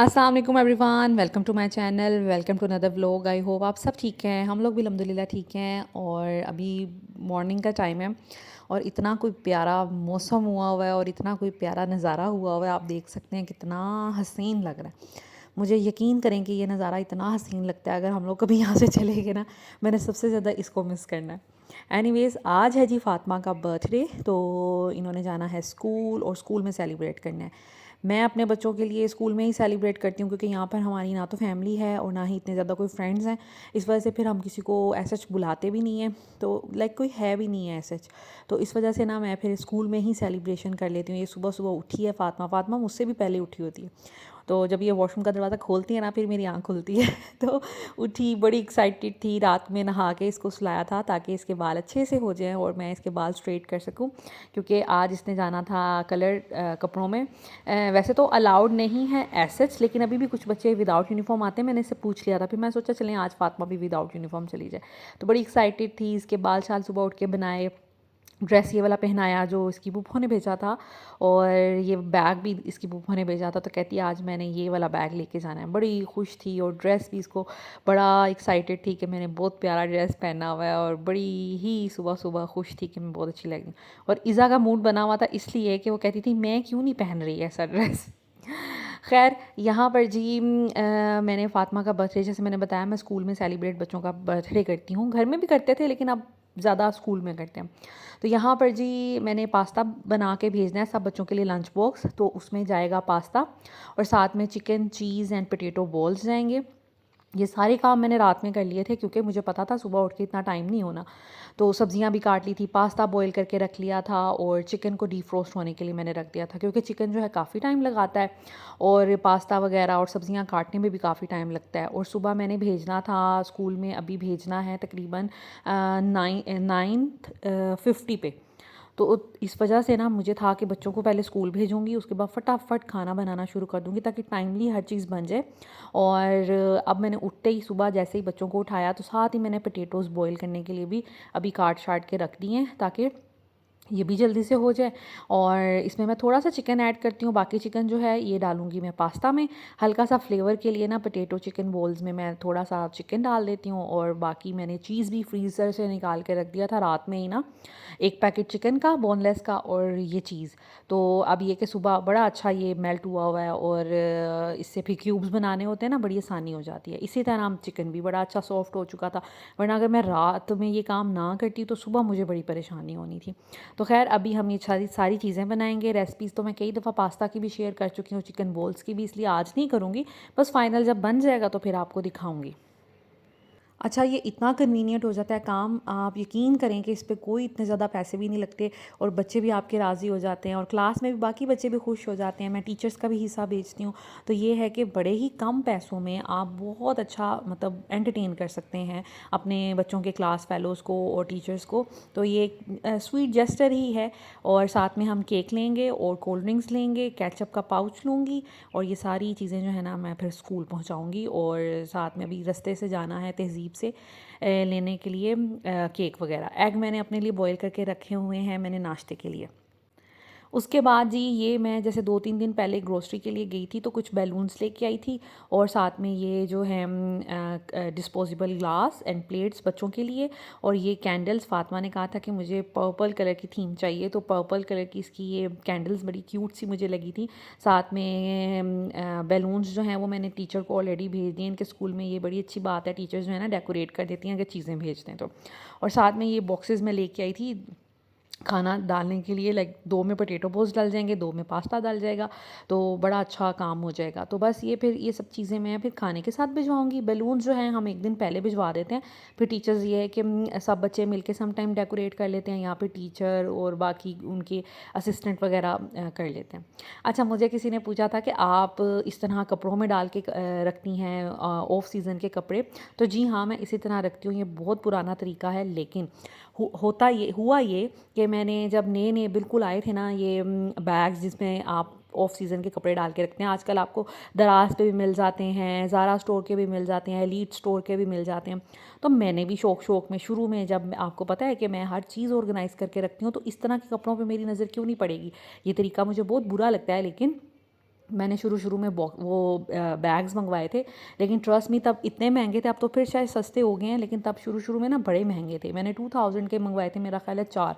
अस्सलाम वालेकुम everyone, welcome to my channel, welcome to another vlog. I hope आप सब ठीक हैं। हम लोग भी अल्हम्दुलिल्लाह ठीक हैं। और अभी मॉर्निंग का टाइम है और इतना कोई प्यारा मौसम हुआ है और इतना कोई प्यारा नज़ारा हुआ है। आप देख सकते हैं कितना हसीन लग रहा है। मुझे यकीन करें कि ये नज़ारा इतना हसीन लगता है, अगर हम लोग कभी यहाँ से चले गए ना, मैंने सबसे ज़्यादा इसको मिस करना है। एनीवेज़, आज है जी फ़ातिमा का बर्थडे, तो इन्होंने जाना है स्कूल और स्कूल में सेलिब्रेट करना है। मैं अपने बच्चों के लिए स्कूल में ही सेलिब्रेट करती हूँ, क्योंकि यहाँ पर हमारी ना तो फैमिली है और ना ही इतने ज़्यादा कोई फ्रेंड्स हैं। इस वजह से फिर हम किसी को ऐसा बुलाते भी नहीं हैं, तो लाइक कोई है भी नहीं है ऐसा। तो इस वजह से ना मैं फिर स्कूल में ही सेलिब्रेशन कर लेती हूँ। ये सुबह सुबह उठी है फ़ातिमा, फ़ातिमा मुझसे भी पहले उठी होती है। तो जब ये वॉशरूम का दरवाज़ा खोलती है ना, फिर मेरी आँख खुलती है। तो उठी, बड़ी एक्साइटेड थी। रात में नहा के इसको सुलाया था ताकि इसके बाल अच्छे से हो जाएं और मैं इसके बाल स्ट्रेट कर सकूं, क्योंकि आज इसने जाना था कलर कपड़ों में। वैसे तो अलाउड नहीं है एसच, लेकिन अभी भी कुछ बच्चे विदाउट यूनिफॉर्म आते हैं। मैंने इससे पूछ लिया था, फिर मैं सोचा चलें आज फ़ातिमा भी विदाउट यूनिफॉर्म चली जाए। तो बड़ी एक्साइटेड थी। इसके बाल शाल सुबह उठ के बनाए, ड्रेस ये वाला पहनाया जो इसकी बुप्पो ने भेजा था, और ये बैग भी इसकी बुप्पो ने भेजा था। तो कहती है आज मैंने ये वाला बैग लेके जाना है। बड़ी खुश थी और ड्रेस भी इसको बड़ा एक्साइटेड थी कि मैंने बहुत प्यारा ड्रेस पहना हुआ है, और बड़ी ही सुबह सुबह खुश थी कि मैं बहुत अच्छी लगी। और इज़ा का मूड बना हुआ था इसलिए कि वो कहती थी मैं क्यों नहीं पहन रही ऐसा ड्रेस। खैर, यहाँ पर जी मैंने फ़ातिमा का बर्थडे, जैसे मैंने बताया, मैं स्कूल में सेलिब्रेट बच्चों का बर्थडे करती हूँ। घर में भी करते थे लेकिन अब ज़्यादा स्कूल में करते हैं। तो यहाँ पर जी मैंने पास्ता बना के भेजना है सब बच्चों के लिए लंच बॉक्स। तो उसमें जाएगा पास्ता और साथ में chicken, cheese and potato balls जाएंगे। ये सारे काम मैंने रात में कर लिए थे, क्योंकि मुझे पता था सुबह उठ के इतना टाइम नहीं होना। तो सब्जियां भी काट ली थी, पास्ता बॉईल करके रख लिया था, और चिकन को डीफ्रोस्ट होने के लिए मैंने रख दिया था, क्योंकि चिकन जो है काफ़ी टाइम लगाता है और पास्ता वगैरह और सब्जियां काटने में भी काफ़ी टाइम लगता है। और सुबह मैंने भेजना था स्कूल में, अभी भेजना है तकरीबन 9:50 पे। तो इस वजह से ना मुझे था कि बच्चों को पहले स्कूल भेजूँगी, उसके बाद फटाफट खाना बनाना शुरू कर दूँगी ताकि टाइमली हर चीज़ बन जाए। और अब मैंने उठते ही सुबह जैसे ही बच्चों को उठाया, तो साथ ही मैंने पोटैटोज़ बॉईल करने के लिए भी अभी काट शाट के रख दिए हैं, ताकि ये भी जल्दी से हो जाए। और इसमें मैं थोड़ा सा चिकन ऐड करती हूँ, बाकी चिकन जो है ये डालूँगी मैं पास्ता में। हल्का सा फ्लेवर के लिए ना पोटैटो चिकन बॉल्स में मैं थोड़ा सा चिकन डाल देती हूँ, और बाकी मैंने चीज़ भी फ्रीज़र से निकाल के रख दिया था रात में ही ना, एक पैकेट चिकन का बोनलेस का और ये चीज़। तो अब ये कि सुबह बड़ा अच्छा ये मेल्ट हुआ हुआ है, और इससे फिर क्यूब्स बनाने होते हैं ना, बड़ी आसानी हो जाती है। इसी तरह हम चिकन भी बड़ा अच्छा सॉफ्ट हो चुका था, वरना अगर मैं रात में ये काम ना करती तो सुबह मुझे बड़ी परेशानी होनी थी। तो खैर अभी हम ये सारी सारी चीज़ें बनाएंगे। रेसिपीज़ तो मैं कई दफ़ा पास्ता की भी शेयर कर चुकी हूँ, चिकन बॉल्स की भी, इसलिए आज नहीं करूँगी। बस फाइनल जब बन जाएगा तो फिर आपको दिखाऊँगी। अच्छा, ये इतना कन्वीनियंट हो जाता है काम, आप यकीन करें कि इस पे कोई इतने ज़्यादा पैसे भी नहीं लगते, और बच्चे भी आपके राज़ी हो जाते हैं, और क्लास में भी बाकी बच्चे भी खुश हो जाते हैं। मैं टीचर्स का भी हिस्सा बेचती हूँ, तो ये है कि बड़े ही कम पैसों में आप बहुत अच्छा मतलब एंटरटेन कर सकते हैं अपने बच्चों के क्लास फेलोज़ को और टीचर्स को। तो ये एक स्वीट जेस्टर ही है। और साथ में हम केक लेंगे और कोल्ड ड्रिंक्स लेंगे, केचप का पाउच लूँगी, और ये सारी चीज़ें जो है ना मैं फिर स्कूल पहुँचाऊँगी। और साथ में अभी रास्ते से जाना है तहज़ीब से लेने के लिए केक वगैरह। एग मैंने अपने लिए बॉईल करके रखे हुए हैं मैंने नाश्ते के लिए। उसके बाद जी ये मैं जैसे 2-3 दिन पहले ग्रोसरी के लिए गई थी, तो कुछ बैलून्स लेके आई थी, और साथ में ये जो है डिस्पोजेबल ग्लास एंड प्लेट्स बच्चों के लिए, और ये कैंडल्स। फातिमा ने कहा था कि मुझे पर्पल कलर की थीम चाहिए, तो पर्पल कलर की इसकी ये कैंडल्स बड़ी क्यूट सी मुझे लगी थी। साथ में बैलून्स जो हैं वो मैंने टीचर को ऑलरेडी भेज दिए इनके स्कूल में। ये बड़ी अच्छी बात है, टीचर्स जो है ना डेकोरेट कर देती हैं अगर चीज़ें भेजते हैं तो। और साथ में ये बॉक्सेस मैं लेके आई थी खाना डालने के लिए, लाइक 2 में पोटैटो बॉल्स डल जाएंगे, 2 में पास्ता डल जाएगा, तो बड़ा अच्छा काम हो जाएगा। तो बस ये फिर ये सब चीज़ें मैं फिर खाने के साथ भिजवाऊँगी। बैलून्स जो हैं हम एक दिन पहले भिजवा देते हैं, फिर टीचर्स ये है कि सब बच्चे मिलके सम टाइम डेकोरेट कर लेते हैं, या फिर टीचर और बाकी उनके असिस्टेंट वगैरह कर लेते हैं। अच्छा, मुझे किसी ने पूछा था कि आप इस तरह कपड़ों में डाल के रखती हैं ऑफ सीज़न के कपड़े। तो जी हाँ, मैं इसी तरह रखती हूँ। ये बहुत पुराना तरीका है, लेकिन हुआ ये कि मैंने जब नए नए बिल्कुल आए थे ना ये बैग्स जिसमें आप ऑफ सीज़न के कपड़े डाल के रखते हैं, आजकल आपको दराज पे भी मिल जाते हैं, ज़ारा स्टोर के भी मिल जाते हैं, एलीट स्टोर के भी मिल जाते हैं। तो मैंने भी शौक में शुरू में, जब आपको पता है कि मैं हर चीज़ ऑर्गेनाइज़ करके रखती हूँ, तो इस तरह के कपड़ों पे मेरी नज़र क्यों नहीं पड़ेगी। ये तरीका मुझे बहुत बुरा लगता है, लेकिन मैंने शुरू में बैग्स मंगवाए थे, लेकिन ट्रस्ट मी तब इतने महंगे थे, अब तो फिर शायद सस्ते हो गए हैं, लेकिन तब शुरू में ना बड़े महंगे थे। मैंने 2000 के मंगवाए थे, मेरा ख्याल है 4।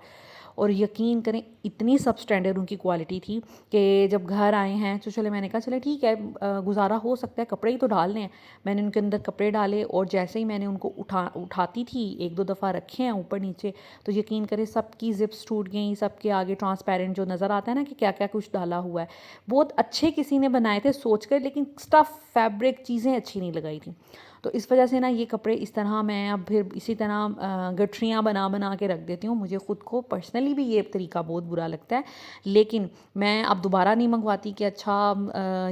और यकीन करें इतनी सब स्टैंडर्ड उनकी क्वालिटी थी कि जब घर आए हैं तो चले, मैंने कहा चले ठीक है, गुजारा हो सकता है, कपड़े ही तो डालने हैं। मैंने उनके अंदर कपड़े डाले और जैसे ही मैंने उनको उठाती थी, 1-2 दफ़ा रखे हैं ऊपर नीचे, तो यकीन करें सबकी जिप्स टूट गई, सबके आगे ट्रांसपेरेंट जो नज़र आता है ना कि क्या क्या कुछ डाला हुआ है। बहुत अच्छे किसी ने बनाए थे सोच कर, लेकिन स्टफ़ फैब्रिक चीज़ें अच्छी नहीं लगाई थी। तो इस वजह से ना ये कपड़े इस तरह मैं अब फिर इसी तरह गठरियाँ बना के रख देती हूँ। मुझे ख़ुद को पर्सनली भी ये तरीका बहुत बुरा लगता है, लेकिन मैं अब दोबारा नहीं मंगवाती कि अच्छा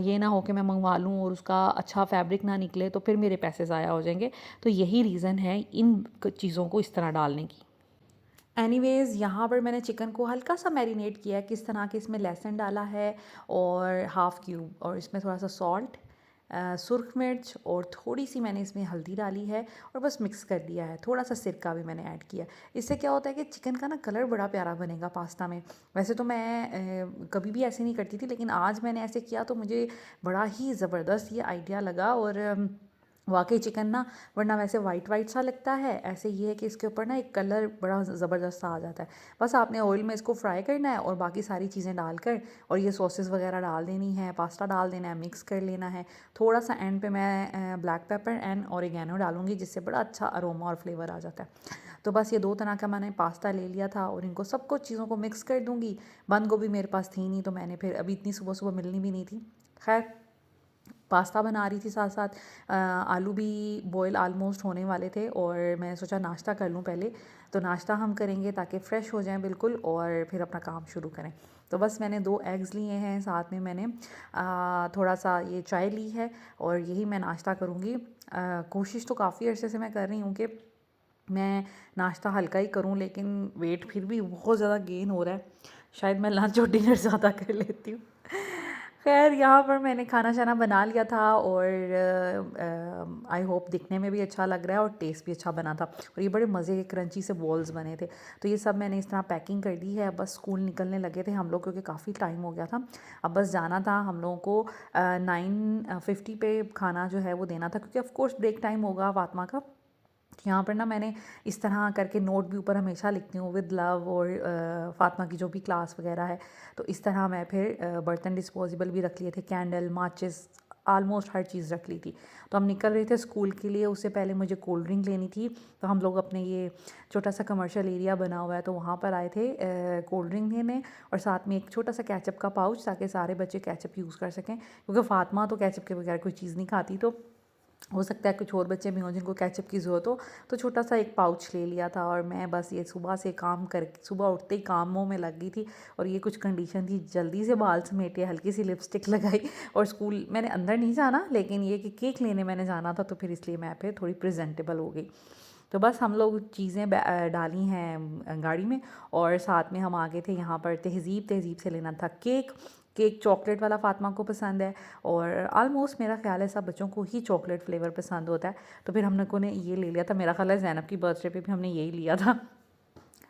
ये ना हो कि मैं मंगवा लूँ और उसका अच्छा फैब्रिक ना निकले तो फिर मेरे पैसे ज़ाया हो जाएंगे। तो यही रीज़न है इन चीज़ों को इस तरह डालने की। एनीवेज़, यहाँ पर मैंने चिकन को हल्का सा मैरिनेट किया है, किस तरह के इसमें लहसुन डाला है और हाफ़ क्यूब, और इसमें थोड़ा सा सॉल्ट, सुरख मिर्च और थोड़ी सी मैंने इसमें हल्दी डाली है और बस मिक्स कर दिया है। थोड़ा सा सिरका भी मैंने ऐड किया। इससे क्या होता है कि चिकन का ना कलर बड़ा प्यारा बनेगा पास्ता में। वैसे तो मैं कभी भी ऐसे नहीं करती थी, लेकिन आज मैंने ऐसे किया तो मुझे बड़ा ही ज़बरदस्त ये आइडिया लगा। और वाकई चिकन ना, वरना वैसे वाइट वाइट सा लगता है, ऐसे ये है कि इसके ऊपर ना एक कलर बड़ा ज़बरदस्त सा आ जाता है। बस आपने ऑयल में इसको फ्राई करना है और बाकी सारी चीज़ें डालकर और ये सॉसेस वगैरह डाल देनी है, पास्ता डाल देना है, मिक्स कर लेना है। थोड़ा सा एंड पे मैं ब्लैक पेपर एंड ऑरिगेनो डालूंगी, जिससे बड़ा अच्छा अरोमा और फ्लेवर आ जाता है। तो बस ये 2 तरह का मैंने पास्ता ले लिया था और इनको सब कुछ चीज़ों को मिक्स कर दूँगी। बंद गोभी मेरे पास थी नहीं, तो मैंने फिर अभी इतनी सुबह सुबह मिलनी भी नहीं थी। खैर, पास्ता बना रही थी साथ साथ, आलू भी बॉयल आलमोस्ट होने वाले थे और मैंने सोचा नाश्ता कर लूँ पहले। तो नाश्ता हम करेंगे ताकि फ़्रेश हो जाएं बिल्कुल और फिर अपना काम शुरू करें। तो बस मैंने 2 एग्स लिए हैं, साथ में मैंने थोड़ा सा ये चाय ली है और यही मैं नाश्ता करूँगी। कोशिश तो काफ़ी अरसे से मैं कर रही हूँ कि मैं नाश्ता हल्का ही करूँ, लेकिन वेट फिर भी बहुत ज़्यादा गेन हो रहा है। शायद मैं लंच और डिनर ज़्यादा कर लेती हूँ। खैर, यहाँ पर मैंने खाना शाना बना लिया था और आई होप दिखने में भी अच्छा लग रहा है और टेस्ट भी अच्छा बना था। और ये बड़े मज़े के क्रंची से बॉल्स बने थे। तो ये सब मैंने इस तरह पैकिंग कर दी है। बस स्कूल निकलने लगे थे हम लोग, क्योंकि काफ़ी टाइम हो गया था। अब बस जाना था हम लोगों को। 9:50 पे खाना जो है वो देना था, क्योंकि ऑफ कोर्स ब्रेक टाइम होगा फातिमा का। यहाँ पर ना मैंने इस तरह करके नोट भी ऊपर हमेशा लिखती हूँ विद लव, और फातिमा की जो भी क्लास वगैरह है। तो इस तरह मैं फिर बर्तन डिस्पोजेबल भी रख लिए थे, कैंडल, माचिस, आलमोस्ट हर चीज़ रख ली थी। तो हम निकल रहे थे स्कूल के लिए। उससे पहले मुझे कोल्ड ड्रिंक लेनी थी, तो हम लोग अपने ये छोटा सा कमर्शियल एरिया बना हुआ है तो वहाँ पर आए थे कोल्ड ड्रिंक लेने, और साथ में एक छोटा सा केचप का पाउच, ताकि सारे बच्चे केचप यूज़ कर सकें, क्योंकि फातिमा तो केचप के बगैर कोई चीज़ नहीं खाती। तो हो सकता है कुछ और बच्चे भी हों जिनको केचप की ज़रूरत हो। तो छोटा सा एक पाउच ले लिया था और मैं बस ये सुबह से काम कर, सुबह उठते ही कामों में लग गई थी। और ये कुछ कंडीशन थी, जल्दी से बाल समेटे, हल्की सी लिपस्टिक लगाई और स्कूल मैंने अंदर नहीं जाना, लेकिन ये कि केक लेने मैंने जाना था, तो फिर इसलिए मैं फिर थोड़ी प्रेजेंटेबल हो गई। तो बस हम लोग चीज़ें डाली हैं गाड़ी में, और साथ में हम आगे थे यहाँ पर तहज़ीब से लेना था केक। केक चॉकलेट वाला फातिमा को पसंद है, और आलमोस्ट मेरा ख़्याल है सब बच्चों को ही चॉकलेट फ्लेवर पसंद होता है। तो फिर हम लोगों ने ये ले लिया था। मेरा ख़्याल है ज़ैनब की बर्थडे पे भी हमने यही लिया था।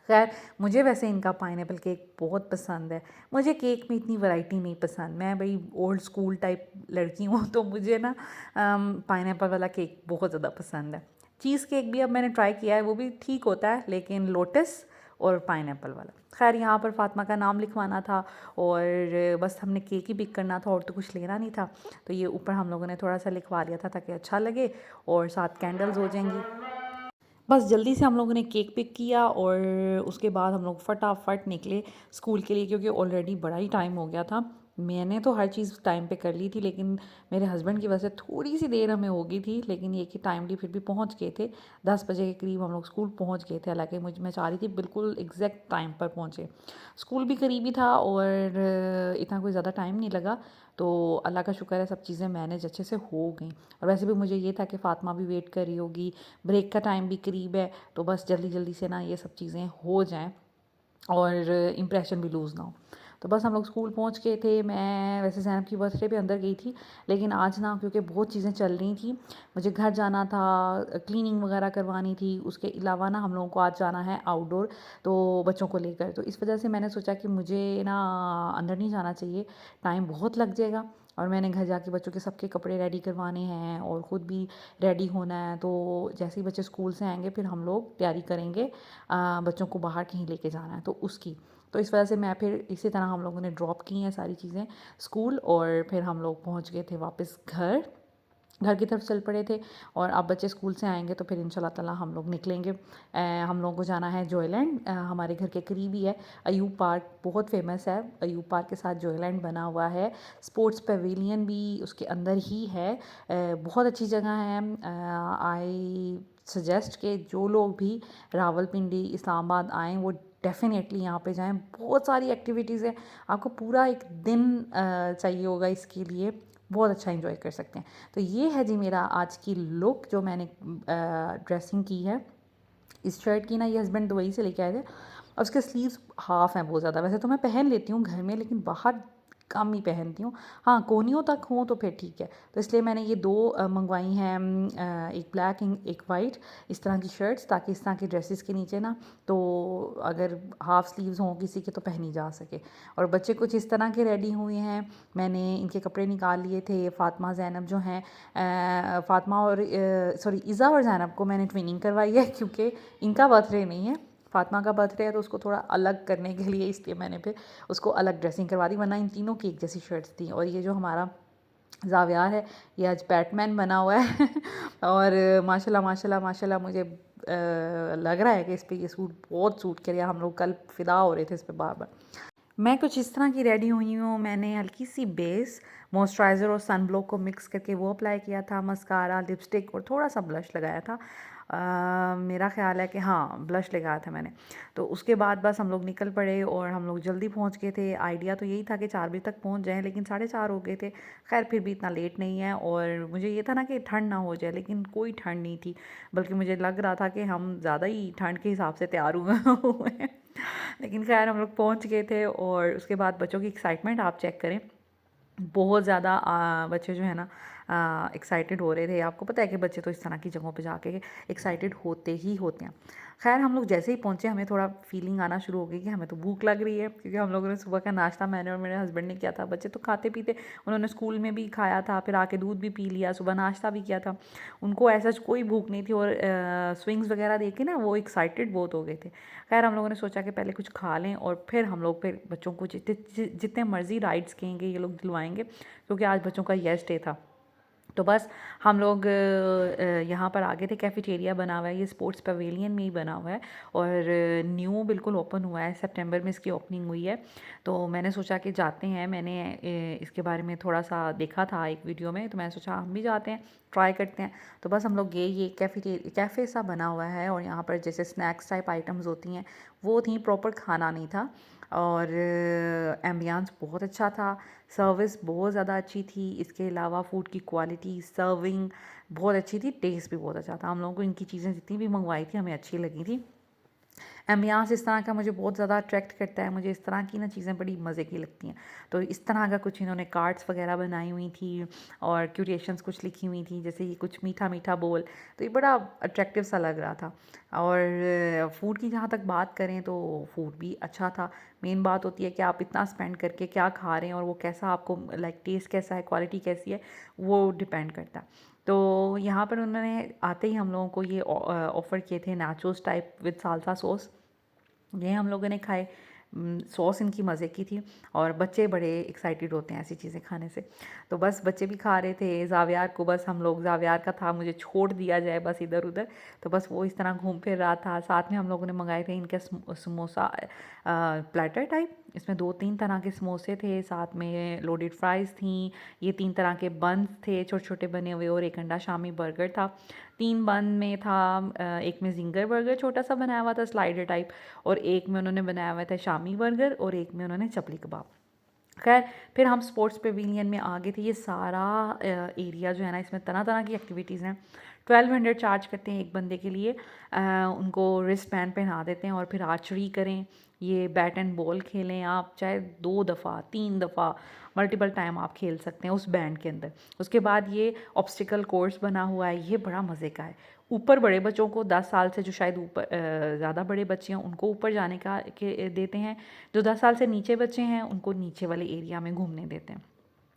खैर, मुझे वैसे इनका पाइनएप्पल केक बहुत पसंद है। मुझे केक में इतनी वैरायटी नहीं पसंद, मैं बड़ी ओल्ड स्कूल टाइप लड़की हूँ, तो मुझे ना पाइनएप्पल वाला केक बहुत ज़्यादा पसंद है। चीज़ केक भी अब मैंने ट्राई किया है, वो भी ठीक होता है, लेकिन लोटस और पाइनएप्पल वाला। खैर, यहाँ पर फातिमा का नाम लिखवाना था और बस हमने केक ही पिक करना था और तो कुछ लेना नहीं था। तो ये ऊपर हम लोगों ने थोड़ा सा लिखवा लिया था ताकि अच्छा लगे और साथ कैंडल्स हो जाएंगी। बस जल्दी से हम लोगों ने केक पिक किया और उसके बाद हम लोग फटाफट निकले स्कूल के लिए, क्योंकि ऑलरेडी बड़ा ही टाइम हो गया था। मैंने तो हर चीज़ टाइम पे कर ली थी, लेकिन मेरे हस्बैंड की वजह से थोड़ी सी देर हमें हो गई थी, लेकिन ये कि टाइमली फिर भी पहुंच गए थे। 10 बजे के करीब हम लोग स्कूल पहुंच गए थे। हालांकि मैं चाह रही थी बिल्कुल एग्जैक्ट टाइम पर पहुंचे। स्कूल भी करीबी था और इतना कोई ज़्यादा टाइम नहीं लगा। तो अल्लाह का शुक्र है, सब चीज़ें मैनेज अच्छे से हो गई। और वैसे भी मुझे ये था कि फातिमा भी वेट कर रही होगी, ब्रेक का टाइम भी करीब है, तो बस जल्दी जल्दी से ना ये सब चीज़ें हो जाएं और इम्प्रेशन भी लूज़ ना हो। तो बस हम लोग स्कूल पहुंच गए थे। मैं वैसे ज़ैनब की बर्थडे पे अंदर गई थी, लेकिन आज ना क्योंकि बहुत चीज़ें चल रही थी, मुझे घर जाना था, क्लीनिंग वगैरह करवानी थी। उसके अलावा ना हम लोगों को आज जाना है आउटडोर, तो बच्चों को लेकर। तो इस वजह से मैंने सोचा कि मुझे ना अंदर नहीं जाना चाहिए, टाइम बहुत लग जाएगा। और मैंने घर जाके बच्चों के सबके कपड़े रेडी करवाने हैं और ख़ुद भी रेडी होना है। तो जैसे ही बच्चे स्कूल से आएंगे फिर हम लोग तैयारी करेंगे, बच्चों को बाहर कहीं लेके जाना है तो उसकी। तो इस वजह से मैं फिर इसी तरह हम लोगों ने ड्रॉप की हैं सारी चीज़ें स्कूल, और फिर हम लोग पहुँच गए थे वापस घर की तरफ चल पड़े थे। और अब बच्चे स्कूल से आएंगे तो फिर इंशाल्लाह ताला हम लोग निकलेंगे। हम लोगों को जाना है जॉयलैंड, हमारे घर के करीब ही है। अयूब पार्क बहुत फेमस है, अयूब पार्क के साथ जॉयलैंड बना हुआ है, स्पोर्ट्स पवेलियन भी उसके अंदर ही है। बहुत अच्छी जगह है। आई सजेस्ट कि जो लोग भी रावलपिंडी इस्लामाबाद आएँ वो डेफ़िनेटली यहाँ पे जाएँ। बहुत सारी एक्टिविटीज़ है, आपको पूरा एक दिन चाहिए होगा इसके लिए, बहुत अच्छा एंजॉय कर सकते हैं। तो ये है जी मेरा आज की लुक जो मैंने ड्रेसिंग की है। इस शर्ट की ना ये हस्बैंड दुबई से लेके आए थे और उसके स्लीव्स हाफ़ हैं बहुत ज़्यादा। वैसे तो मैं पहन लेती हूँ घर में, लेकिन बाहर कम ही पहनती हूँ। हाँ, कोहनियों तक हों तो फिर ठीक है। तो इसलिए मैंने ये 2 मंगवाई हैं, एक ब्लैक एक वाइट, इस तरह की शर्ट्स, ताकि इस तरह की ड्रेसेस के नीचे ना तो अगर हाफ़ स्लीव्स हों किसी के तो पहनी जा सके। और बच्चे कुछ इस तरह के रेडी हुए हैं। मैंने इनके कपड़े निकाल लिए थे। फ़ातिमा ज़ैनब जो हैं, फ़ातिमा और सॉरी इज़ा और ज़ैनब को मैंने ट्विनिंग करवाई है, क्योंकि इनका बर्थडे नहीं है, फ़ातिमा का बर्थडे है, तो उसको थोड़ा अलग करने के लिए इसलिए मैंने फिर उसको अलग ड्रेसिंग करवा दी, वरना इन तीनों की एक जैसी शर्ट्स थी। और ये जो हमारा ज़ावियार है ये आज बैटमैन बना हुआ है और माशाल्लाह माशाल्लाह माशाल्लाह मुझे लग रहा है कि इस पे ये सूट बहुत सूट करेगा। हम लोग कल फ़िदा हो रहे थे इस पे बार बार। मैं कुछ इस तरह की रेडी हुई हूँ। मैंने हल्की सी बेस मॉइस्चराइज़र और सन ब्लॉक को मिक्स करके वो अप्लाई किया था, मस्कारा, लिपस्टिक और थोड़ा सा ब्लश लगाया था। मेरा ख़्याल है कि हाँ ब्लश लगाया था मैंने। तो उसके बाद बस हम लोग निकल पड़े और हम लोग जल्दी पहुँच गए थे। आइडिया तो यही था कि 4 बजे तक पहुँच जाएँ, लेकिन 4:30 हो गए थे। खैर फिर भी इतना लेट नहीं है, और मुझे ये था ना कि ठंड ना हो जाए, लेकिन कोई ठंड नहीं थी, बल्कि मुझे लग रहा था कि हम ज़्यादा ही ठंड के हिसाब से तैयार हुए हैं। लेकिन खैर हम लोग पहुँच गए थे। और उसके बाद बच्चों की एक्साइटमेंट आप चेक करें, बहुत ज़्यादा बच्चे जो है ना एक्साइटेड हो रहे थे। आपको पता है कि बच्चे तो इस तरह की जगहों पे जाके एक्साइटेड होते ही होते हैं। खैर हम लोग जैसे ही पहुँचे हमें थोड़ा फीलिंग आना शुरू हो गई कि हमें तो भूख लग रही है, क्योंकि हम लोगों ने सुबह का नाश्ता मैंने और मेरे हस्बैंड ने किया था। बच्चे तो खाते पीते, उन्होंने स्कूल में भी खाया था, फिर आके दूध भी पी लिया, सुबह नाश्ता भी किया था, उनको ऐसा कोई भूख नहीं थी। और स्विंग्स वगैरह देख के ना वो एक्साइटेड बहुत हो गए थे। खैर हम लोगों ने सोचा कि पहले कुछ खा लें और फिर हम लोग फिर बच्चों को जितने जितने मर्ज़ी राइड्स कहेंगे ये लोग दिलवाएंगे, क्योंकि आज बच्चों का येस्ट डे था। तो बस हम लोग यहाँ पर आगे थे। कैफेटेरिया बना हुआ है, ये स्पोर्ट्स पवेलियन में ही बना हुआ है, और न्यू बिल्कुल ओपन हुआ है, सितंबर में इसकी ओपनिंग हुई है। तो मैंने सोचा कि जाते हैं, मैंने इसके बारे में थोड़ा सा देखा था एक वीडियो में, तो मैंने सोचा हम भी जाते हैं, ट्राई करते हैं। तो बस हम लोग गए। ये कैफ़े सा बना हुआ है, और यहाँ पर जैसे स्नैक्स टाइप आइटम्स होती हैं वो थी, प्रॉपर खाना नहीं था। और एम्बियंस बहुत अच्छा था, सर्विस बहुत ज़्यादा अच्छी थी, इसके अलावा फ़ूड की क्वालिटी, सर्विंग बहुत अच्छी थी, टेस्ट भी बहुत अच्छा था। हम लोगों को इनकी चीज़ें जितनी भी मंगवाई थी हमें अच्छी लगी थी। एम्बियंस इस तरह का मुझे बहुत ज़्यादा अट्रैक्ट करता है, मुझे इस तरह की ना चीज़ें बड़ी मज़े की लगती हैं। तो इस तरह का कुछ इन्होंने कार्ड्स वगैरह बनाई हुई थी और क्यूटेशंस कुछ लिखी हुई थी, जैसे ये कुछ मीठा मीठा बोल, तो ये बड़ा अट्रैक्टिव सा लग रहा था। और फ़ूड की जहाँ तक बात करें तो फ़ूड भी अच्छा था। मेन बात होती है कि आप इतना स्पेंड करके क्या खा रहे हैं और वो कैसा आपको लाइक टेस्ट कैसा है, क्वालिटी कैसी है, वो डिपेंड करता है। तो यहाँ पर उन्होंने आते ही हम लोगों को ये ऑफ़र किए थे nachos type with salsa sauce, ये हम लोगों ने खाए। सॉस इनकी मज़े की थी, और बच्चे बड़े एक्साइटेड होते हैं ऐसी चीज़ें खाने से। तो बस बच्चे भी खा रहे थे। ज़ावियार को बस हम लोग, ज़ावियार का था मुझे छोड़ दिया जाए बस इधर उधर, तो बस वो इस तरह घूम फिर रहा था। साथ में हम लोगों ने मंगाए थे इनके समोसा प्लेटर टाइप, इसमें 2-3 तरह के समोसे थे, साथ में लोडेड फ्राइज़ थी, ये 3 तरह के बन्स थे छोटे छोटे बने हुए, और एक अंडा शामी बर्गर था। 3 बन में था, एक में जिंगर बर्गर छोटा सा बनाया हुआ था स्लाइडर टाइप, और एक में उन्होंने बनाया हुआ था शामी बर्गर, और एक में उन्होंने चपली कबाब। खैर फिर हम स्पोर्ट्स पेविलियन में आ गए थे। ये सारा एरिया जो है ना, इसमें तरह तरह की एक्टिविटीज़ हैं। 1200 चार्ज करते हैं एक बंदे के लिए। उनको रिस्ट बैंड पहना देते हैं और फिर आर्चरी करें, ये बैट एंड बॉल खेलें, आप चाहे 2 दफ़ा 3 दफ़ा मल्टीपल टाइम आप खेल सकते हैं उस बैंड के अंदर। उसके बाद ये ऑब्स्टिकल कोर्स बना हुआ है, ये बड़ा मज़े का है। ऊपर बड़े बच्चों को 10 साल से, जो शायद ऊपर ज़्यादा बड़े बच्चे हैं उनको ऊपर जाने का के देते हैं, जो 10 साल से नीचे बच्चे हैं उनको नीचे वाले एरिया में घूमने देते हैं।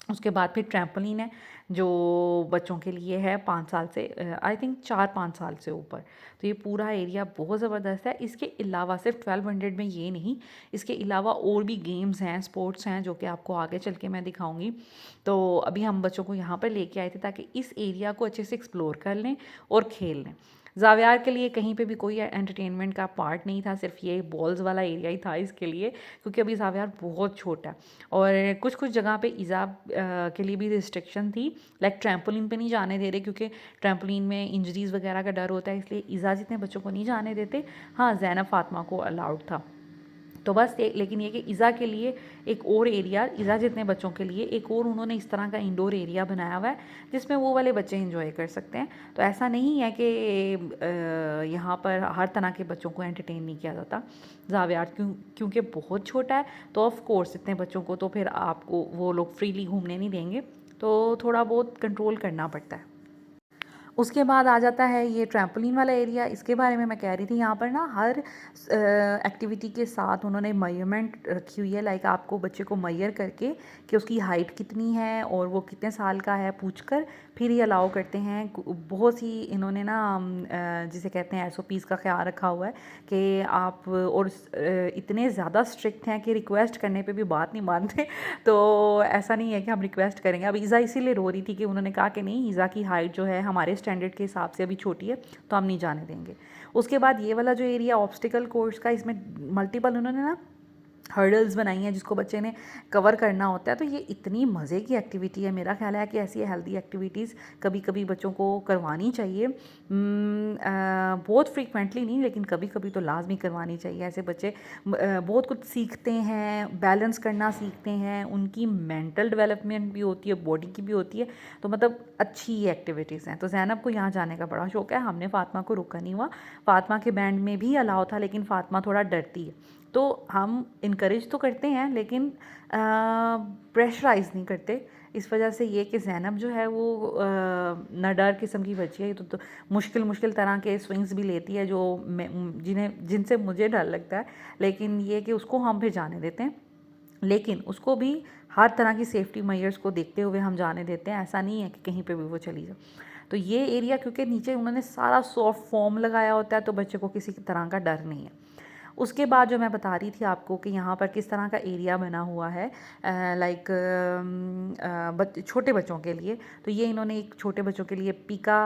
उसके बाद फिर ट्रैम्पोलिन है जो बच्चों के लिए है 5 साल से, आई थिंक 4-5 साल से ऊपर। तो ये पूरा एरिया बहुत ज़बरदस्त है। इसके अलावा सिर्फ 1200 में ये नहीं, इसके अलावा और भी गेम्स हैं, स्पोर्ट्स हैं, जो कि आपको आगे चल के मैं दिखाऊंगी। तो अभी हम बच्चों को यहाँ पर लेके आए थे ताकि इस एरिया को अच्छे से एक्सप्लोर कर लें और खेल लें। ज़ावियार के लिए कहीं पे भी कोई एंटरटेनमेंट का पार्ट नहीं था, सिर्फ ये बॉल्स वाला एरिया ही था इसके लिए, क्योंकि अभी ज़ावियार बहुत छोटा है। और कुछ कुछ जगह पे इज़ा के लिए भी रिस्ट्रिक्शन थी, लाइक ट्रैम्पोलिन पे नहीं जाने दे रहे क्योंकि ट्रैम्पोलिन में इंजरीज़ वगैरह का डर होता है, इसलिए इज़ा जितने बच्चों को नहीं जाने देते। हाँ, ज़ैनब फ़ातिमा को अलाउड था। तो बस लेकिन ये कि इज़ा के लिए एक और एरिया, इज़ा जितने बच्चों के लिए एक और उन्होंने इस तरह का इंडोर एरिया बनाया हुआ है जिसमें वो वाले बच्चे इंजॉय कर सकते हैं। तो ऐसा नहीं है कि यहाँ पर हर तरह के बच्चों को एंटरटेन नहीं किया जाता। ज़ावियार क्योंकि बहुत छोटा है, तो ऑफ़ कोर्स इतने बच्चों को तो फिर आपको वो लोग फ्रीली घूमने नहीं देंगे, तो थोड़ा बहुत कंट्रोल करना पड़ता है। उसके बाद आ जाता है ये ट्रैम्पोलिन वाला एरिया। इसके बारे में मैं कह रही थी, यहाँ पर ना हर एक्टिविटी के साथ उन्होंने मेजरमेंट रखी हुई है, लाइक आपको बच्चे को मेजर करके कि उसकी हाइट कितनी है और वो कितने साल का है पूछकर फिर ये अलाउ करते हैं। बहुत सी इन्होंने ना जिसे कहते हैं SOPs का ख्याल रखा हुआ है कि आप, और इतने ज़्यादा स्ट्रिक्ट हैं कि रिक्वेस्ट करने पे भी बात नहीं मानते। तो ऐसा नहीं है कि हम रिक्वेस्ट करेंगे। अब ईज़ा इसीलिए रो रही थी कि उन्होंने कहा कि नहीं, ईज़ा की हाइट जो है हमारे स्टैंडर्ड के हिसाब से अभी छोटी है, तो हम नहीं जाने देंगे। उसके बाद ये वाला जो एरिया ऑब्स्टिकल कोर्स का, इसमें मल्टीपल उन्होंने ना हर्डल्स बनाई हैं जिसको बच्चे ने कवर करना होता है। तो ये इतनी मज़े की एक्टिविटी है, मेरा ख्याल है कि ऐसी हेल्दी एक्टिविटीज़ कभी कभी बच्चों को करवानी चाहिए। बहुत फ्रीक्वेंटली नहीं, लेकिन कभी कभी तो लाजमी करवानी चाहिए। ऐसे बच्चे बहुत कुछ सीखते हैं, बैलेंस करना सीखते हैं, उनकी मेंटल डेवलपमेंट भी होती है, बॉडी की भी होती है। तो मतलब अच्छी एक्टिविटीज़ हैं। तो ज़ैनब को यहाँ जाने का बड़ा शौक़ है, हमने फ़ातिमा को रोका नहीं हुआ। फ़ातिमा के बैंड में भी अलाउ था, लेकिन फ़ातिमा थोड़ा डरती है, तो हम इनकरेज तो करते हैं लेकिन प्रेशराइज़ नहीं करते। इस वजह से ये कि ज़ैनब जो है वो न डर किस्म की बच्ची है, तो मुश्किल मुश्किल तरह के स्विंग्स भी लेती है जो जिनसे मुझे डर लगता है, लेकिन ये कि उसको हम फिर जाने देते हैं। लेकिन उसको भी हर तरह की सेफ्टी मेजर्स को देखते हुए हम जाने देते हैं, ऐसा नहीं है कि कहीं पे भी वो चली जाए। तो ये एरिया क्योंकि नीचे उन्होंने सारा सॉफ्ट फोम लगाया होता है, तो बच्चे को किसी तरह का डर नहीं है। उसके बाद जो मैं बता रही थी आपको कि यहाँ पर किस तरह का एरिया बना हुआ है, लाइक छोटे बच्चों के लिए, तो ये इन्होंने एक छोटे बच्चों के लिए पीका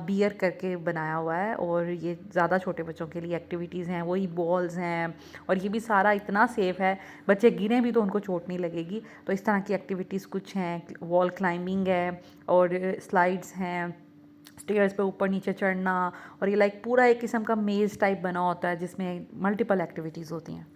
बियर करके बनाया हुआ है। और ये ज़्यादा छोटे बच्चों के लिए एक्टिविटीज़ हैं, वही बॉल्स हैं, और ये भी सारा इतना सेफ़ है, बच्चे गिरें भी तो उनको चोट नहीं लगेगी। तो इस तरह की एक्टिविटीज़ कुछ हैं, वॉल क्लाइंबिंग है और स्लाइड्स हैं, स्टेयर्स पे ऊपर नीचे चढ़ना, और ये लाइक पूरा एक किस्म का मेज़ टाइप बना होता है जिसमें मल्टीपल एक्टिविटीज़ होती हैं।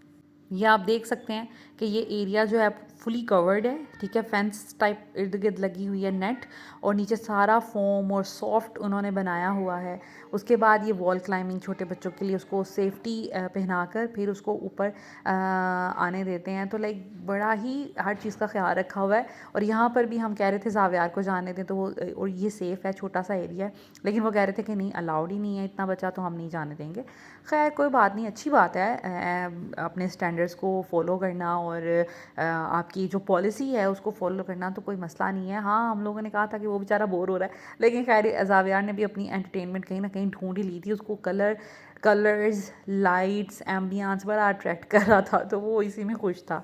ये आप देख सकते हैं कि ये एरिया जो है फुली कवर्ड है, ठीक है, फेंस टाइप इर्द गिर्द लगी हुई है नेट, और नीचे सारा फोम और सॉफ्ट उन्होंने बनाया हुआ है। उसके बाद ये वॉल क्लाइंबिंग छोटे बच्चों के लिए, उसको सेफ्टी पहनाकर फिर उसको ऊपर आने देते हैं। तो लाइक बड़ा ही हर चीज़ का ख्याल रखा हुआ है। और यहाँ पर भी हम कह रहे थे ज़ावियार को जाने दें, तो वो, और ये सेफ़ है, छोटा सा एरिया है, लेकिन वो कह रहे थे कि नहीं, अलाउड ही नहीं है इतना बच्चा, तो हम नहीं जाने देंगे। खैर कोई बात नहीं, अच्छी बात है अपने स्टैंडर्ड्स को फॉलो करना, और आपकी जो पॉलिसी है उसको फॉलो करना, तो कोई मसला नहीं है। हाँ, हम लोगों ने कहा था कि वो बेचारा बोर हो रहा है, लेकिन खैर ज़ावियार ने भी अपनी एंटरटेनमेंट कहीं ना कहीं ढूंढ ही ली थी। उसको कलर्स, लाइट्स, एम्बियंस बड़ा अट्रैक्ट कर रहा था, तो वो इसी में खुश था।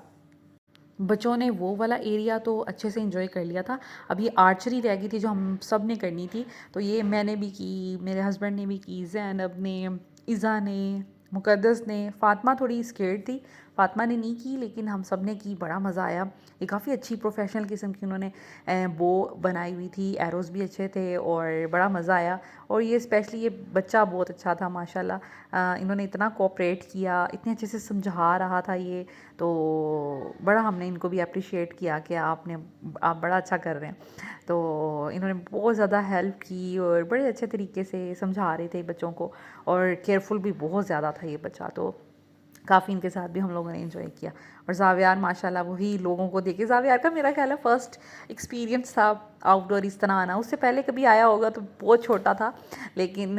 बच्चों ने वो वाला एरिया तो अच्छे से एंजॉय कर लिया था। अब ये आर्चरी रह गई थी जो हम सब ने करनी थी, तो ये मैंने भी की, मेरे हस्बैंड ने भी की, ज़ैनब ने, इज़ा ने, मुक़द्दस ने। फ़ातिमा थोड़ी स्केर्ड थी, फ़ातिमा ने नहीं की, लेकिन हम सब ने की, बड़ा मज़ा आया। ये काफ़ी अच्छी प्रोफेशनल किस्म की उन्होंने बो बनाई हुई थी, एरोज़ भी अच्छे थे और बड़ा मज़ा आया। और ये स्पेशली ये बच्चा बहुत अच्छा था माशाल्लाह, इन्होंने इतना कोऑपरेट किया, इतने अच्छे से समझा रहा था ये, तो बड़ा हमने इनको भी अप्रिशिएट किया कि आप बड़ा अच्छा कर रहे हैं। तो इन्होंने बहुत ज़्यादा हेल्प की और बड़े अच्छे तरीके से समझा रहे थे बच्चों को, और केयरफुल भी बहुत ज़्यादा था ये बच्चा। तो काफ़ी इनके साथ भी हम लोगों ने एंजॉय किया। और ज़ावियार माशाल्लाह वही लोगों को देखे, ज़ावियार का मेरा ख्याल है फ़र्स्ट एक्सपीरियंस था आउटडोर इस तरह आना। उससे पहले कभी आया होगा तो बहुत छोटा था, लेकिन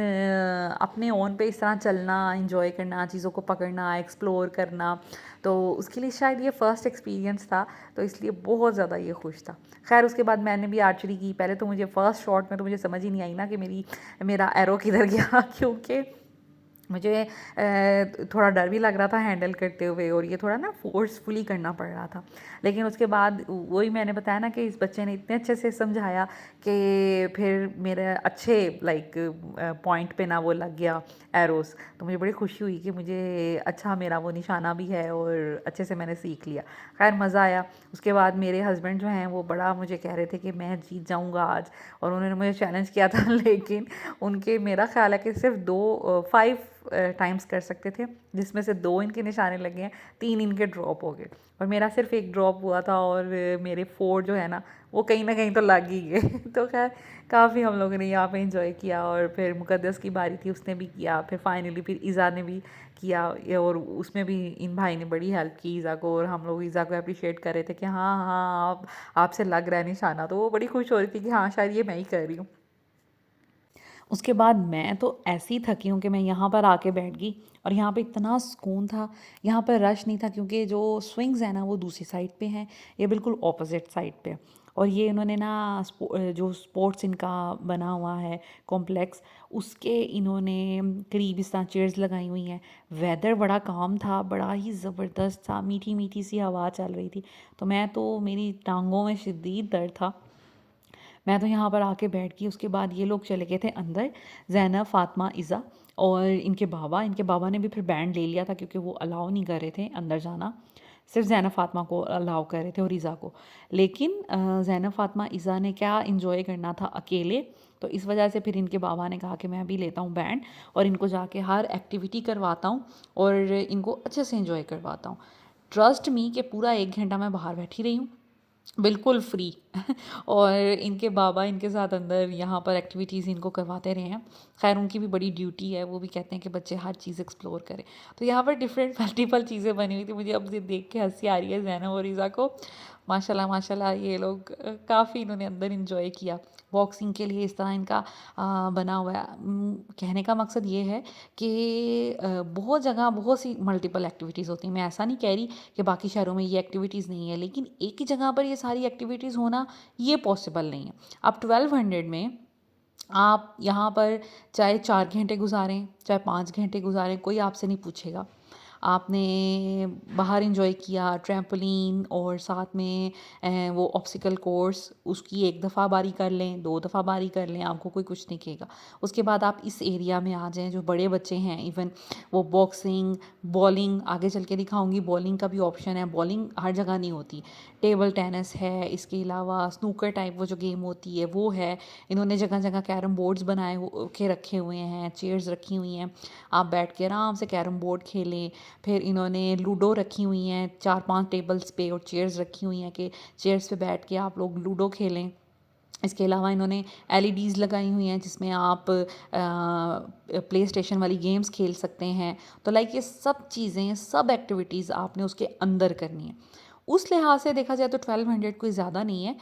अपने ओन पे इस तरह चलना, एंजॉय करना, चीज़ों को पकड़ना, एक्सप्लोर करना, तो उसके लिए शायद ये फ़र्स्ट एक्सपीरियंस था, तो इसलिए बहुत ज़्यादा ये खुश था। खैर उसके बाद मैंने भी आर्चरी की। पहले तो मुझे फ़र्स्ट शॉट में तो मुझे समझ ही नहीं आई ना कि मेरा एरो किधर गया क्योंकि मुझे थोड़ा डर भी लग रहा था हैंडल करते हुए, और ये थोड़ा ना फोर्सफुली करना पड़ रहा था। लेकिन उसके बाद वही मैंने बताया ना कि इस बच्चे ने इतने अच्छे से समझाया कि फिर मेरे अच्छे लाइक पॉइंट पे ना वो लग गया एरोस, तो मुझे बड़ी खुशी हुई कि मुझे अच्छा मेरा वो निशाना भी है और अच्छे से मैंने सीख लिया। खैर मज़ा आया। उसके बाद मेरे हस्बैंड जो हैं वो बड़ा मुझे कह रहे थे कि मैं जीत जाऊंगा आज, और उन्होंने मुझे चैलेंज किया था लेकिन उनके मेरा ख्याल है कि सिर्फ 5 टाइम्स कर सकते थे, जिसमें से 2 इनके निशाने लगे हैं, 3 इनके ड्रॉप हो गए, और मेरा सिर्फ 1 ड्रॉप हुआ था, और मेरे 4 जो है ना वो कहीं ना कहीं तो लग ही गए तो खैर काफ़ी हम लोगों ने यहाँ पे इंजॉय किया। और फिर मुकद्दस की बारी थी, उसने भी किया, फिर फाइनली फिर ईज़ा ने भी किया, और उसमें भी इन भाई ने बड़ी हेल्प की ईज़ा को, और हम लोग ईज़ा को अप्रिशिएट कर रहे थे कि हाँ हाँ आपसे लग रहा है निशाना, तो वो बड़ी खुश हो रही थी कि हाँ शायद ये मैं ही कर रही हूँ। उसके बाद मैं तो ऐसी थकी हूँ कि मैं यहाँ पर आके बैठ गई, और यहाँ पे इतना सुकून था, यहाँ पर रश नहीं था, क्योंकि जो स्विंग्स हैं ना वो दूसरी साइड पे हैं, ये बिल्कुल ऑपोजिट साइड पे। और ये इन्होंने ना जो स्पोर्ट्स इनका बना हुआ है कॉम्प्लेक्स, उसके इन्होंने करीब इस तरह चेयर्स लगाई हुई हैं। वेदर बड़ा काम था, बड़ा ही ज़बरदस्त था, मीठी मीठी सी हवा चल रही थी, तो मेरी टांगों में शदीद दर्द था। मैं तो यहाँ पर आके बैठ गई। उसके बाद ये लोग चले गए थे अंदर, ज़ैनब, फ़ातिमा, इज़ा और इनके बाबा ने भी फिर बैंड ले लिया था, क्योंकि वो अलाउ नहीं कर रहे थे अंदर जाना, सिर्फ ज़ैनब फ़ातिमा को अलाउ कर रहे थे और इज़ा को। लेकिन ज़ैनब, फ़ातिमा, इज़ा ने क्या इंजॉय करना था अकेले, तो इस वजह से फिर इनके बाबा ने कहा कि मैं भी लेता हूँ बैंड, और इनको जाके हर एक्टिविटी करवाता हूँ और इनको अच्छे से इंजॉय करवाता हूँ। ट्रस्ट मी कि पूरा 1 घंटा मैं बाहर बैठी रही हूँ, बिल्कुल फ्री और इनके बाबा इनके साथ अंदर यहाँ पर एक्टिविटीज़ इनको करवाते रहे हैं। खैर उनकी भी बड़ी ड्यूटी है, वो भी कहते हैं कि बच्चे हर चीज़ एक्सप्लोर करें। तो यहाँ पर डिफरेंट मल्टीपल चीज़ें बनी हुई थी, मुझे अब ये देख के हंसी आ रही है ज़ैनब और रीज़ा को। माशाल्लाह माशाल्लाह ये लोग काफ़ी इन्होंने अंदर इंजॉय किया। बॉक्सिंग के लिए इस तरह इनका बना हुआ है। कहने का मकसद ये है कि बहुत जगह बहुत सी मल्टीपल एक्टिविटीज़ होती हैं। मैं ऐसा नहीं कह रही कि बाकी शहरों में ये एक्टिविटीज़ नहीं है, लेकिन एक ही जगह पर ये सारी एक्टिविटीज़ होना ये पॉसिबल नहीं है। अब 1200 में आप यहाँ पर चाहे 4 घंटे गुजारें, चाहे 5 घंटे गुजारें, कोई आपसे नहीं पूछेगा। आपने बाहर इंजॉय किया, ट्रैम्पोलिन और साथ में वो ऑब्स्टिकल कोर्स, उसकी 1 दफ़ा बारी कर लें, 2 दफ़ा बारी कर लें, आपको कोई कुछ नहीं कहेगा। उसके बाद आप इस एरिया में आ जाएँ, जो बड़े बच्चे हैं, इवन वो बॉक्सिंग, बॉलिंग, आगे चल के दिखाऊंगी बॉलिंग का भी ऑप्शन है। बॉलिंग हर जगह नहीं होती, टेबल टेनिस है, इसके अलावा स्नूकर टाइप वो जो गेम होती है वो है। इन्होंने जगह जगह कैरम बोर्ड्स के रखे हुए हैं, चेयर्स रखी हुई हैं, आप बैठ के आराम से कैरम बोर्ड खेलें। फिर इन्होंने लूडो रखी हुई हैं 4-5 टेबल्स पे, और चेयर्स रखी हुई हैं कि चेयर्स पे बैठ के आप लोग लूडो खेलें। इसके अलावा इन्होंने एलईडीज़ लगाई हुई हैं जिसमें आप प्ले स्टेशन वाली गेम्स खेल सकते हैं। तो लाइक ये सब चीज़ें, सब एक्टिविटीज़ आपने उसके अंदर करनी है। उस लिहाज से देखा जाए तो 1200 कोई ज़्यादा नहीं है।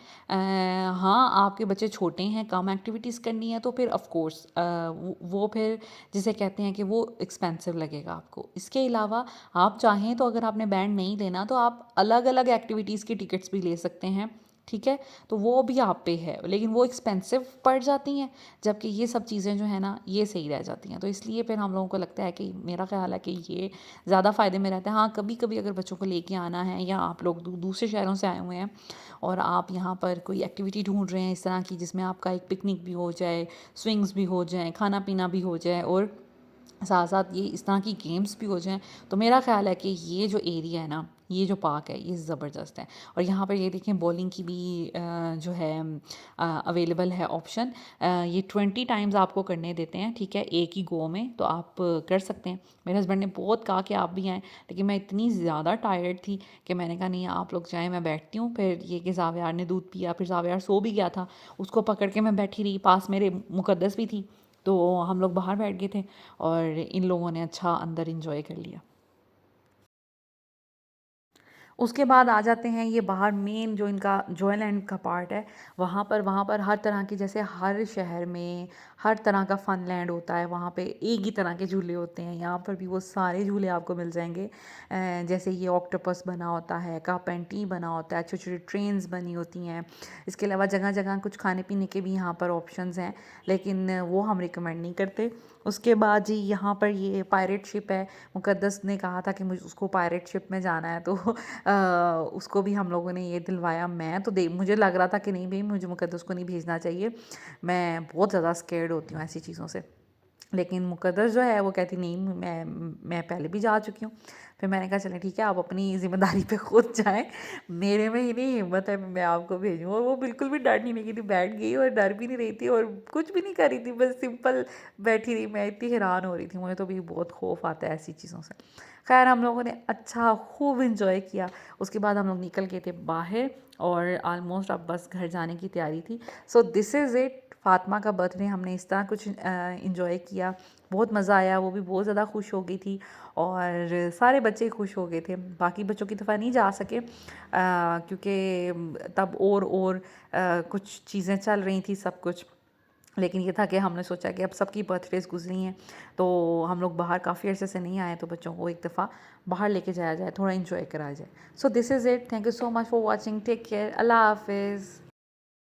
हाँ आपके बच्चे छोटे हैं, कम एक्टिविटीज़ करनी है, तो फिर ऑफ कोर्स वो फिर जिसे कहते हैं कि वो एक्सपेंसिव लगेगा आपको। इसके अलावा आप चाहें तो अगर आपने बैंड नहीं लेना तो आप अलग अलग एक्टिविटीज़ की टिकट्स भी ले सकते हैं, ठीक है, तो वो भी आप पे है, लेकिन वो एक्सपेंसिव पड़ जाती हैं, जबकि ये सब चीज़ें जो है ना ये सही रह जाती हैं। तो इसलिए फिर हम लोगों को लगता है कि मेरा ख्याल है कि ये ज़्यादा फ़ायदे में रहता है। हाँ कभी कभी अगर बच्चों को लेके आना है, या आप लोग दूसरे शहरों से आए हुए हैं और आप यहाँ पर कोई एक्टिविटी ढूंढ रहे हैं इस तरह की जिसमें आपका एक पिकनिक भी हो जाए, स्विंग्स भी हो जाए, खाना पीना भी हो जाए, और साथ साथ ये इस तरह की गेम्स भी हो जाएं, तो मेरा ख्याल है कि ये जो एरिया है ना, ये जो पार्क है, ये ज़बरदस्त है। और यहाँ पर ये देखें बॉलिंग की भी जो है अवेलेबल है ऑप्शन। ये 20 टाइम्स आपको करने देते हैं, ठीक है, एक ही गो में, तो आप कर सकते हैं। मेरे हस्बैंड ने बहुत कहा कि आप भी आएँ, लेकिन मैं इतनी ज़्यादा टायर्ड थी कि मैंने कहा नहीं आप लोग जाएँ, मैं बैठती हूँ। फिर ये कि ज़ावियार ने दूध पिया, फिर ज़ावियार सो भी गया था, उसको पकड़ के मैं बैठी रही, पास मेरे मुकद्दस भी थी, तो हम लोग बाहर बैठ गए थे और इन लोगों ने अच्छा अंदर इंजॉय कर लिया। उसके बाद आ जाते हैं ये बाहर मेन जो इनका जॉयलैंड का पार्ट है, वहाँ पर हर तरह की, जैसे हर शहर में हर तरह का फन लैंड होता है, वहाँ पे एक ही तरह के झूले होते हैं, यहाँ पर भी वो सारे झूले आपको मिल जाएंगे। जैसे ये ऑक्टोपस बना होता है, कप एंड टी बना होता है, छोटी छोटी ट्रेन्स बनी होती हैं। इसके अलावा जगह जगह कुछ खाने पीने के भी यहाँ पर ऑप्शंस हैं, लेकिन वो हम रिकमेंड नहीं करते। उसके बाद जी यहाँ पर ये पायरेट शिप है, मुक़द्दस ने कहा था कि मुझे उसको पायरेट शिप में जाना है, तो उसको भी हम लोगों ने ये दिलवाया। मैं तो दे मुझे लग रहा था कि नहीं भाई, मुझे मुक़द्दस को नहीं भेजना चाहिए, मैं बहुत ज़्यादा स्कैर्ड होती हूँ ऐसी चीज़ों से। लेकिन मुक़द्दस जो है वो कहती नहीं, मैं पहले भी जा चुकी हूँ। फिर मैंने कहा चलें ठीक है, आप अपनी ज़िम्मेदारी पे खुद जाएँ, मेरे में ही नहीं हिम्मत है मैं आपको भेजूँ। और वो बिल्कुल भी डर नहीं लगी थी, बैठ गई और डर भी नहीं रही थी और कुछ भी नहीं कर रही थी, बस सिंपल बैठी रही। मैं इतनी हैरान हो रही थी, मुझे तो भी बहुत खौफ आता है ऐसी चीज़ों से। खैर हम लोगों ने अच्छा खूब इंजॉय किया। उसके बाद हम लोग निकल गए थे बाहर और ऑलमोस्ट अब बस घर जाने की तैयारी थी। सो दिस इज़ इट, फ़ातिमा का बर्थडे हमने इस तरह कुछ इंजॉय किया। बहुत मज़ा आया, वो भी बहुत ज़्यादा खुश हो गई थी और सारे बच्चे खुश हो गए थे। बाकी बच्चों की दफ़ा नहीं जा सके क्योंकि तब और कुछ चीज़ें चल रही थी सब कुछ। लेकिन ये था कि हमने सोचा कि अब सबकी बर्थडेज़ गुजरी हैं, तो हम लोग बाहर काफ़ी अरसे से नहीं आए, तो बच्चों को एक दफ़ा बाहर लेके जाया जाए, थोड़ा इंजॉय कराया जाए। So this is it, thank you so much for watching, take care, अल्लाह हाफिज़।